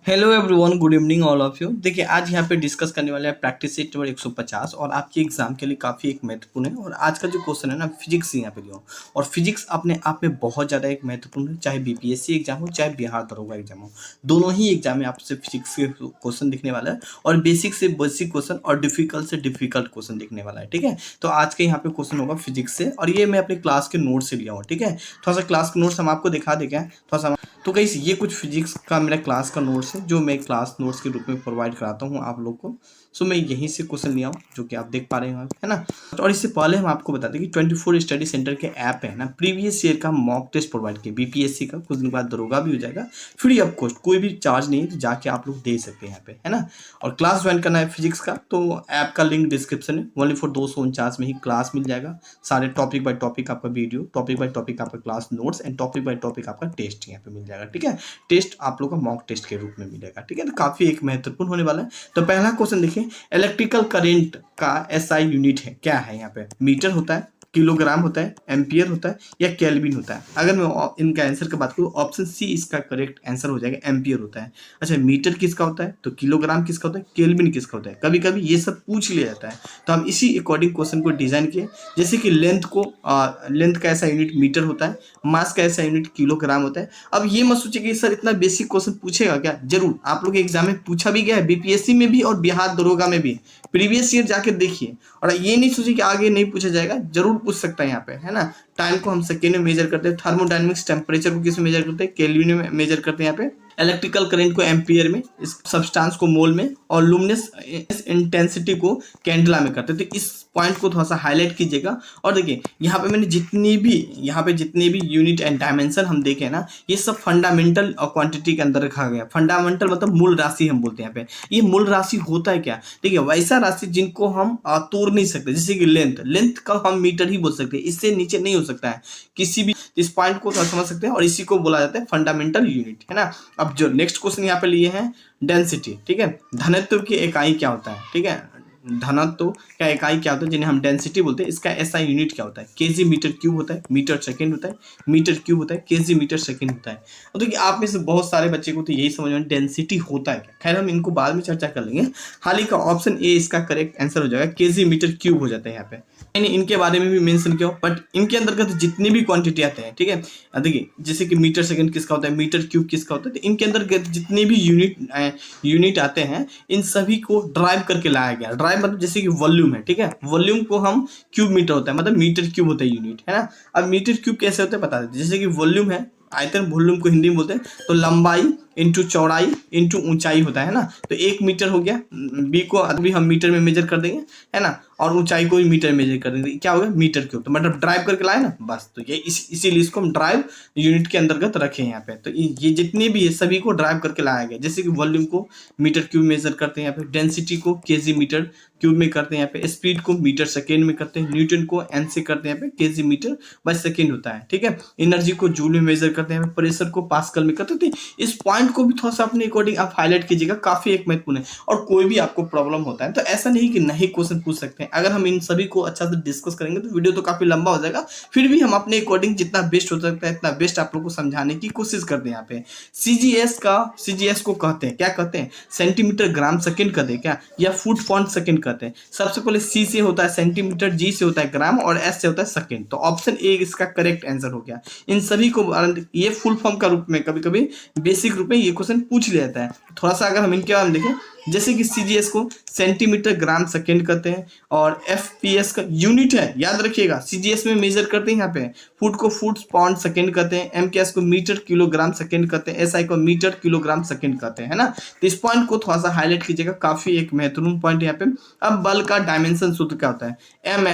Hello everyone, good evening all of you. देखिए, आज यहाँ पे डिस्कस करने वाले हैं प्रैक्टिस सेट नंबर 150 और आपके एग्जाम के लिए काफ़ी एक महत्वपूर्ण है। और आज का जो क्वेश्चन है ना, फिजिक्स यहाँ पे लिया हूँ। और फिजिक्स अपने आप में बहुत ज़्यादा एक महत्वपूर्ण है, चाहे बीपीएससी एग्जाम हो चाहे बिहार दरोगा एग्जाम हो। दोनों ही एग्जाम में आपसे फिजिक्स के क्वेश्चन दिखने वाला है और बेसिक से बेसिक क्वेश्चन और डिफिकल्ट से डिफिकल्ट क्वेश्चन दिखने वाला है। ठीक है, तो आज के यहाँ पे क्वेश्चन होगा फिजिक्स से और ये मैं अपने क्लास के नोट से लिया हूँ। ठीक है, थोड़ा सा क्लास के नोट्स हम आपको दिखा देंगे थोड़ा सा। तो गाइस, ये कुछ फिजिक्स का मेरा क्लास का नोट्स है जो मैं क्लास नोट्स के रूप में प्रोवाइड कराता हूँ आप लोग को। सो मैं यहीं से क्वेश्चन लिया हूँ जो कि आप देख पा रहे हैं, है ना। और इससे पहले हम आपको बताते हैं कि 24 स्टडी सेंटर के ऐप है ना, प्रीवियस ईयर का मॉक टेस्ट प्रोवाइड किया बीपीएससी का, कुछ दिन बाद दरोगा भी हो जाएगा फ्री ऑफ कॉस्ट, कोई भी चार्ज नहीं है, तो जाके आप लोग दे सकते हैं यहाँ पे, है ना। और क्लास ज्वाइन करना है फिजिक्स का, तो ऐप का लिंक डिस्क्रिप्शन है। ओनली फॉर 249 में ही क्लास मिल जाएगा। सारे टॉपिक बाय टॉपिक आपका वीडियो, टॉपिक बाय टॉपिक आपका class notes and topic by topic आपका टेस्ट यहाँ पे मिल जाएगा। ठीक है, टेस्ट आप लोग का मॉक टेस्ट के रूप में मिलेगा। ठीक है, तो काफी एक महत्वपूर्ण होने वाला है। तो पहला क्वेश्चन देखिए, इलेक्ट्रिकल करंट का एसआई यूनिट है क्या है। यहाँ पे मीटर होता है, किलोग्राम होता है, एम्पियर होता है या केल्विन होता है। अगर मैं इनका आंसर की बात करूँ, ऑप्शन सी इसका करेक्ट आंसर हो जाएगा, एम्पियर होता है। अच्छा, मीटर किसका होता है, तो किलोग्राम किसका होता है, केल्विन किसका होता है। कभी कभी ये सब पूछ लिया जाता है, तो हम इसी अकॉर्डिंग क्वेश्चन को डिजाइन किए। जैसे कि लेंथ का ऐसा यूनिट मीटर होता है, मास का ऐसा यूनिट किलोग्राम होता है। अब ये मत सोचिए कि सर इतना बेसिक क्वेश्चन पूछेगा क्या, जरूर आप लोग एग्जाम में पूछा भी गया है, बीपीएससी में भी और बिहार दरोगा में भी। प्रीवियस ईयर जाके देखिए, और ये नहीं सोचिए कि आगे नहीं पूछा जाएगा, जरूर पूछ सकता है यहाँ पे, है ना। टाइम को हम सेकेंड में मेजर करते हैं, थर्मोडायनेमिक्स टेम्परेचर को किस में मेजर करते हैं, केल्विन में मेजर करते हैं यहाँ पे। इलेक्ट्रिकल करंट को एम्पियर में, इस सब्सटेंस को मोल में, और लुमिनस इंटेंसिटी को कैंडला में करते हैं। तो इस पॉइंट को थोड़ा सा हाईलाइट कीजिएगा। और देखिए, यहाँ पे मैंने जितने भी यूनिट एंड डायमेंशन हम देखे ना, ये सब फंडामेंटल और क्वांटिटी के अंदर रखा गया। फंडामेंटल मतलब मूल राशि हम बोलते हैं यहाँ पे। ये मूल राशि होता है क्या, देखिए वैसा राशि जिनको हम तोड़ नहीं सकते, जैसे कि लेंथ का हम मीटर ही बोल सकते हैं, इससे नीचे नहीं हो सकता है किसी भी। इस पॉइंट को थोड़ा समझ सकते हैं, और इसी को बोला जाता है फंडामेंटल यूनिट, है ना। अब जो नेक्स्ट क्वेश्चन यहाँ पे लिए हैं, डेंसिटी। ठीक है, घनत्व की इकाई क्या होता है। ठीक है, घनत्व का इकाई क्या होता है, जिन्हें हम डेंसिटी बोलते हैं। इसका ऐसा यूनिट क्या होता है, केजी मीटर क्यूब होता है, मीटर सेकंड होता है, मीटर क्यूब होता है, केजी मीटर सेकंड होता है। और देखिए, आप में से बहुत सारे बच्चे को तो यही समझ में डेंसिटी होता है क्या। खैर, हम इनको बाद में चर्चा कर लेंगे। हाल ही का ऑप्शन ए इसका करेक्ट आंसर हो जाएगा, केजी मीटर क्यूब हो जाता है यहाँ पे। मैंने इनके बारे में भी मेंशन किया, बट इनके अंतर्गत जितनी भी क्वांटिटी आते हैं, ठीक है, देखिए जैसे कि मीटर सेकंड किसका होता है, मीटर क्यूब किसका होता है, तो इनके अंदर जितने भी यूनिट आते हैं, इन सभी को ड्राइव करके लाया गया। ड्राइव मतलब जैसे कि वॉल्यूम है, ठीक है, वॉल्यूम को हम क्यूब मीटर होता है, मतलब मीटर क्यूब होता है यूनिट, है ना। अब मीटर क्यूब कैसे होता है बता देते, जैसे कि वॉल्यूम है, आयतन वॉल्यूम को हिंदी में बोलते हैं, तो लंबाई इंटू चौड़ाई इंटू ऊंचाई होता है ना। तो 1 मीटर हो गया, बी को अभी हम मीटर में मेजर कर देंगे, है ना, और ऊंचाई को भी मीटर में मेजर कर देंगे, क्या होगा, मीटर क्यूब। तो मतलब ड्राइव करके लाए ना, बस। तो ये इसीलिए इसको हम ड्राइव यूनिट के अंतर्गत रखे हैं यहाँ पे। तो ये जितने भी है सभी को ड्राइव करके लाया गया। जैसे कि वॉल्यूम को मीटर क्यूब मेजर करते हैं यहाँ पे, डेंसिटी को केजी मीटर क्यूब में करते हैं यहाँ पे, स्पीड को मीटर सेकेंड में करते हैं, न्यूटन को एन से करते हैं यहाँ पे, केजी मीटर बाय सेकेंड होता है। ठीक है, एनर्जी को जूल में मेजर करते हैं, प्रेशर को पास्कल में करते हैं। इस पॉइंट को भी थोड़ा सा अपने अकॉर्डिंग आप हाईलाइट कीजिएगा, काफी एक महत्वपूर्ण है। और कोई भी आपको प्रॉब्लम होता है तो ऐसा नहीं कि नहीं क्वेश्चन पूछ सकते हैं। अगर हम इन सभी को अच्छा से डिस्कस करेंगे तो वीडियो तो काफी लंबा हो जाएगा, फिर भी हम अपने अकॉर्डिंग जितना बेस्ट हो सकता है इतना बेस्ट आप लोग को समझाने की कोशिश करते हैं। यहाँ पे सीजीएस को कहते हैं, क्या कहते हैं, सेंटीमीटर ग्राम सेकंड कहते हैं क्या, या फुट पॉइंट सेकंड कहते हैं। सबसे पहले सी से होता है सेंटीमीटर, जी से होता है ग्राम, और एस से होता है सेकंड। तो ऑप्शन ए इसका करेक्ट आंसर हो गया। इन सभी को ये फुल फॉर्म का रूप में कभी कभी बेसिक रूप में ये क्वेश्चन पूछ लिया जाता है। थोड़ा सा अगर हम इनके बारे में देखें, जैसे कि सीजीएस को सेंटीमीटर ग्राम सेकंड कहते हैं, और एफपीएस का यूनिट है, याद रखिएगा, सीजीएस में मेजर करते हैं यहाँ पे। फुट को फुट पाउंड सेकंड कहते हैं, एमकेएस को मीटर किलोग्राम सेकंड कहते हैं, एसआई को मीटर किलोग्राम सेकंड कहते हैं, है ना। तो इस पॉइंट को थोड़ा सा हाईलाइट कीजिएगा, काफी एक महत्वपूर्ण पॉइंट यहाँ पे। अब बल का डायमेंशन सूत्र क्या होता है, एम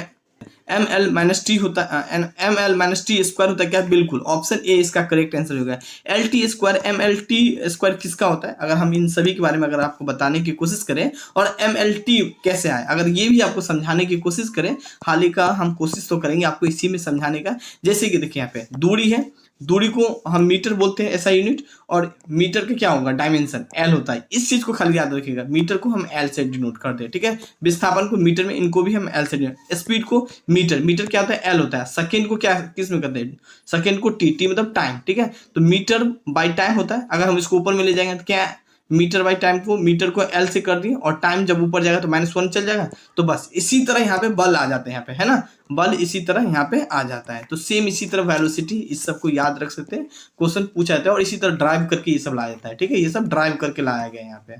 एल माइनस टी होता है, M L minus T square होता है क्या, बिल्कुल ऑप्शन ए इसका करेक्ट आंसर होगा। L T square, M L T square किसका होता है, अगर हम इन सभी के बारे में अगर आपको बताने की कोशिश करें, और एम एल टी कैसे आए, अगर ये भी आपको समझाने की कोशिश करें, हाल ही का हम कोशिश तो करेंगे आपको इसी में समझाने का। जैसे कि देखिए यहाँ पे दूरी है, दूरी को हम मीटर बोलते हैं ऐसा यूनिट, और मीटर का क्या होगा, डायमेंशन एल होता है। इस चीज को खाली याद रखिएगा, मीटर को हम एल से डिनोट करते हैं, ठीक है। विस्थापन को मीटर में, इनको भी हम एल से डिनोट। स्पीड को मीटर क्या होता है, एल होता है। सेकंड को क्या किस में करते हैं, सेकंड को टी मतलब टाइम, ठीक है। तो मीटर बाय टाइम होता है। अगर हम इसको ऊपर में ले जाएंगे तो क्या मीटर बाई टाइम को मीटर को एल से कर दिए और टाइम जब ऊपर जाएगा तो -1 चल जाएगा। तो बस इसी तरह यहाँ पे बल आ जाते हैं यहाँ पे, है ना, बल इसी तरह यहाँ पे आ जाता है। तो सेम इसी तरह वेलोसिटी, इस सब को याद रख सकते हैं, क्वेश्चन पूछा जाता है और इसी तरह ड्राइव करके ये सब लाया जाता है। ठीक है, ये सब ड्राइव करके लाया गया है यहाँ पे,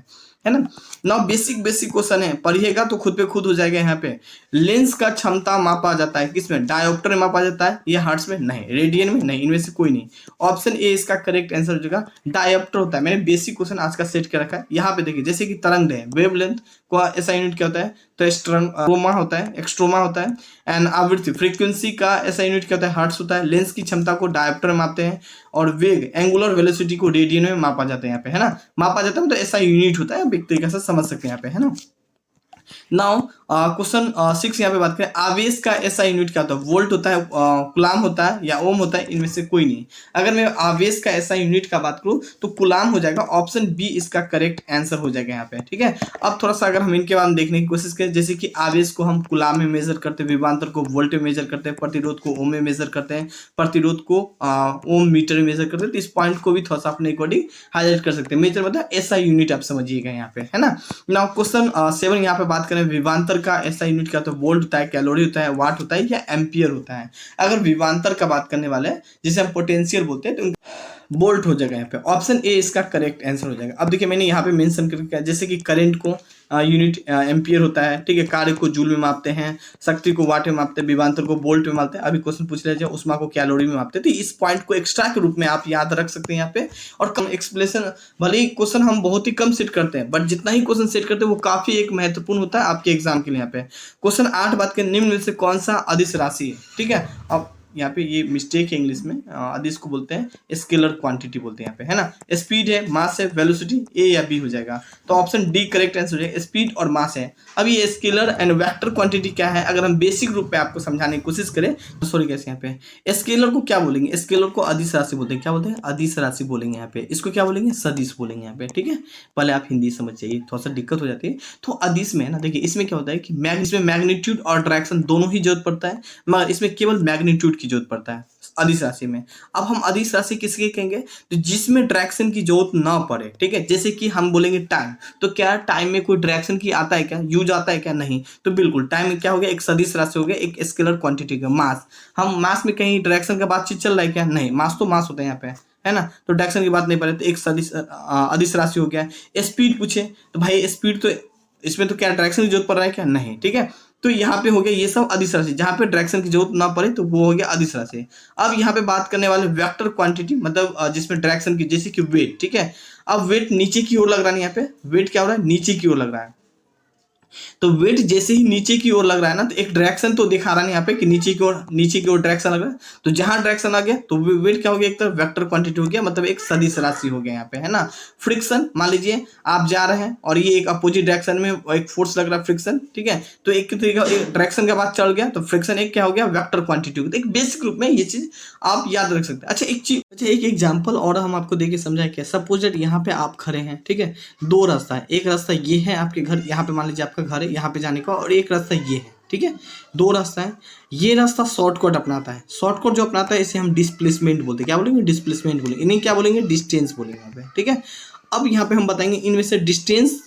है ना। नाउ बेसिक क्वेश्चन है, पढ़िएगा तो खुद पे खुद हो जाएगा। यहाँ पे लेंस का क्षमता मापा जाता है किसमें, डायोप्टर में मापा जाता है या हर्ट्ज में, नहीं, रेडियन में नहीं, इनमें से कोई नहीं। ऑप्शन ए इसका करेक्ट आंसर हो जाएगा, डायोप्टर होता है। मैंने बेसिक क्वेश्चन आज का सेट कर रखा है। यहाँ पे देखिए, जैसे कि तरंग है, वेवलेंथ को ऐसा यूनिट क्या होता है, तो स्ट्रोमा होता है, एक्सट्रोमा होता है। एंड आवृत्ति फ्रीक्वेंसी का ऐसा यूनिट क्या होता है, हर्ट्ज होता है। लेंस की क्षमता को डायोप्टर में मापते हैं और वेग एंगुलर वेलोसिटी को रेडियन में मापा जाता है यहाँ पे, है ना, मापा जाता है, तो ऐसा यूनिट होता है, एक तरीके से समझ सकते हैं यहाँ पे, है ना। नाउ क्वेश्चन 6 यहाँ पे बात करें, आवेश का ऐसा यूनिट क्या होता है, वोल्ट होता है, कुलाम होता है या ओम होता है, इनमें से कोई नहीं। अगर मैं आवेश का ऐसा यूनिट का बात करूं तो कुलाम हो जाएगा, ऑप्शन बी इसका करेक्ट आंसर हो जाएगा यहाँ पे। ठीक है, अब थोड़ा सा अगर हम इनके बारे में देखने की कोशिश करें, जैसे कि आवेश को हम कुलाम में मेजर करते हैं, विभवांतर को वोल्ट में मेजर करते हैं, प्रतिरोध को ओम में मेजर करते हैं, प्रतिरोध को ओम मीटर में मेजर करते हैं। तो इस पॉइंट को भी थोड़ा सा अपने अकॉर्डिंग हाईलाइट कर सकते हैं। मेजर मतलब ऐसा यूनिट आप समझिएगा यहाँ पे, है ना। नाउ क्वेश्चन 7 यहाँ पे बात करें, विभवांतर का ऐसा यूनिट क्या होता है, वोल्ट होता है, कैलोरी होता है, वाट होता है या एम्पियर होता है। अगर विभवांतर का बात करने वाले हैं, जिसे हम पोटेंशियल बोलते हैं, तो वोल्ट हो जाएगा यहाँ पे, ऑप्शन ए इसका करेक्ट आंसर हो जाएगा। अब देखिए, मैंने यहाँ पे मेंशन करके, जैसे कि करंट को यूनिट एम्पियर होता है, ठीक है, कार्य को जूल में मापते हैं, शक्ति को वाट में मापते हैं, विभवांतर को वोल्ट में मापते हैं। अभी क्वेश्चन पूछ रहे हैं उष्मा को कैलोरी में मापते हैं। तो इस पॉइंट को एक्स्ट्रा के रूप में आप याद रख सकते हैं यहाँ पे। और कम एक्सप्लेनेशन, भले ही क्वेश्चन हम बहुत ही कम सेट करते हैं, बट जितना ही क्वेश्चन सेट करते हैं वो काफी एक महत्वपूर्ण होता है आपके एग्जाम के लिए। यहाँ पे क्वेश्चन 8 बात करें, निम्न में से कौन सा अदिश राशि है। ठीक है, अब यहाँ पे ये मिस्टेक है इंग्लिश में, अदिश को बोलते हैं स्केलर क्वांटिटी बोलते हैं यहाँ पे, है ना। स्पीड है, मास है, वेलोसिटी, ए या बी हो जाएगा। तो ऑप्शन डी करेक्ट आंसर हो जाएगा, स्पीड और मास है। अब ये स्केलर एंड वेक्टर क्वांटिटी क्या है, अगर हम बेसिक रूप पे आपको समझाने की कोशिश करें तो सॉरी कैसे, यहाँ पे स्केलर को क्या बोलेंगे, स्केलर को अदिश राशि बोलते हैं। क्या बोलते हैं, अदिश राशि बोलेंगे यहाँ पे। इसको क्या बोलेंगे, सदिश बोलेंगे यहाँ पे। ठीक है, पहले आप हिंदी समझ जाइए, थोड़ा सा दिक्कत हो जाती है। तो अदिश में है ना, देखिए इसमें क्या होता है कि इसमें मैग्नीट्यूड और डायरेक्शन दोनों ही जरूरत पड़ता है, मगर इसमें केवल मैग्नीट्यूड की जरूरत पड़ता है अदिश राशि में। अब हम अदिश राशि किसके कहेंगे, तो जिसमें डायरेक्शन की जरूरत ना पड़े। ठीक है, जैसे कि हम बोलेंगे टाइम, तो क्या टाइम में कोई डायरेक्शन की आता है क्या, यूज आता है क्या, नहीं। तो बिल्कुल टाइम में क्या हो गया, एक सदिश राशि हो गया, एक स्केलर क्वांटिटी का। मास, हम मास में कहीं डायरेक्शन का बातचीत चल रहा है क्या, नहीं, मास तो मास होता है यहाँ पे, है ना। तो डायरेक्शन की बात नहीं पड़े, तो एक सदिश अदिश राशि हो गया। स्पीड पूछे तो भाई स्पीड, तो इसमें तो क्या डायरेक्शन की जरूरत पड़ रहा है क्या, नहीं। ठीक है, तो यहाँ पे हो गया ये सब अदिश राशि, जहाँ पे डायरेक्शन की जरूरत ना पड़े तो वो हो गया अदिश राशि। अब यहाँ पे बात करने वाले वेक्टर क्वांटिटी, मतलब जिसमें डायरेक्शन की, जैसे कि वेट। ठीक है, अब वेट नीचे की ओर लग रहा है, यहाँ पे वेट क्या हो रहा है, नीचे की ओर लग रहा है। तो वेट जैसे ही नीचे की ओर लग रहा है ना, तो एक डायरेक्शन तो दिखा रहा है यहाँ पे कि नीचे की ओर डायरेक्शन लग रहा है। तो जहां डायरेक्शन आ गया तो वेट क्या हो गया, एक तरफ वेक्टर क्वांटिटी हो गया, मतलब एक सदिश राशि हो गया यहाँ पे, है ना। फ्रिक्शन, मान लीजिए आप जा रहे हैं और ये एक अपोजिट डायरेक्शन में एक फोर्स लग रहा है, फ्रिक्शन। ठीक है, तो एक डायरेक्शन के बाद चल गया तो फ्रिक्शन एक क्या हो गया, वेक्टर क्वांटिटी हो गया। एक बेसिक रूप में ये चीज आप याद रख सकते हैं। अच्छा, एक एग्जाम्पल और हम आपको देके समझाए क्या। सपोज दैट यहाँ पे आप खड़े हैं, ठीक है, दो रास्ता है। एक रास्ता ये है आपके घर, यहाँ पे मान लीजिए आपका घर है, यहाँ पे जाने का, और एक रास्ता ये है। ठीक है, दो रास्ता है। ये रास्ता शॉर्टकट अपनाता है। शॉर्टकट जो अपनाता है इसे हम डिस्प्लेसमेंट बोलते हैं। क्या बोलेंगे, डिस्प्लेसमेंट बोलेंगे। इन्हें क्या बोलेंगे, डिस्टेंस बोलेंगे यहाँ पे। ठीक है, अब यहाँ पे हम बताएंगे इनमें से डिस्टेंस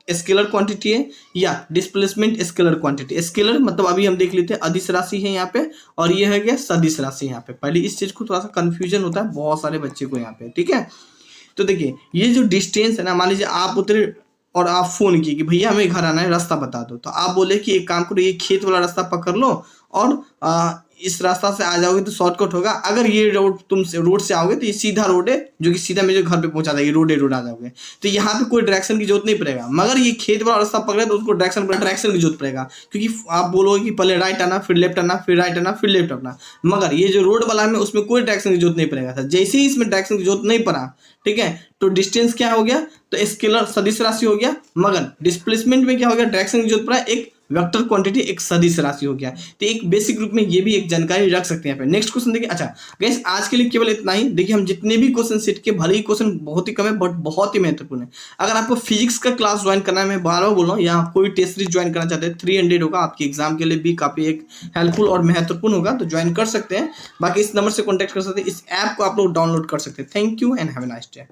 स्केलर क्वांटिटी है या डिस्प्लेसमेंट स्केलर क्वांटिटी। स्केलर मतलब अभी हम देख लेते हैं अदिश राशि है यहाँ पे, और ये है क्या, सदिश राशि यहाँ पे। पहले इस चीज को थोड़ा सा कंफ्यूजन होता है बहुत सारे बच्चे को यहाँ पे। ठीक है, तो देखिए ये जो डिस्टेंस है ना, मान लीजिए आप उतरे और आप फोन किए कि भैया हमें घर आना है, रास्ता बता दो। तो आप बोले कि एक काम करो, ये खेत वाला रास्ता पकड़ लो और इस रास्ता से आ जाओगे तो शॉर्टकट होगा। अगर ये रोड तुम रोड से आओगे तो ये सीधा रोड है जो कि सीधा मेरे घर पे पहुंचा देगा, रोड आ जाओगे। तो यहाँ पे कोई डायरेक्शन की जरूरत नहीं पड़ेगा। मगर ये खेत वाला रास्ता पकड़े तो उसको डायरेक्शन की जरूरत पड़ेगा, क्योंकि आप बोलोगे कि पहले राइट आना, फिर लेफ्ट आना, फिर राइट आना, फिर लेफ्ट आना। मगर ये जो रोड वाला है उसमें कोई डायरेक्शन की जरूरत नहीं पड़ेगा। जैसे ही इसमें डायरेक्शन की जरूरत नहीं पड़ा, ठीक है, तो डिस्टेंस क्या हो गया, तो स्केलर सदिश राशि हो गया। मगर डिस्प्लेसमेंट में क्या हो गया, डायरेक्शन की जरूरत पड़ा, एक वेक्टर क्वांटिटी, एक सदिश राशि हो गया। तो एक बेसिक रूप में ये भी एक जानकारी रख सकते हैं यहाँ पे। नेक्स्ट क्वेश्चन देखिए। अच्छा गाइस, आज के लिए केवल इतना ही। देखिए हम जितने भी क्वेश्चन सेट किए, भले ही क्वेश्चन बहुत ही कम है बट बहुत ही महत्वपूर्ण है। अगर आपको फिजिक्स का क्लास ज्वाइन करना है, मैं बार बार बोल रहा हूँ, या कोई टेस्ट सीरीज ज्वाइन करना चाहते हैं, 300 होगा आपके एग्जाम के लिए भी काफी एक हेल्पफुल और महत्वपूर्ण होगा, तो ज्वाइन कर सकते हैं। बाकी इस नंबर से कॉन्टेक्ट कर सकते हैं, इस ऐप को आप लोग डाउनलोड कर सकते हैं। Thank you and have a nice day.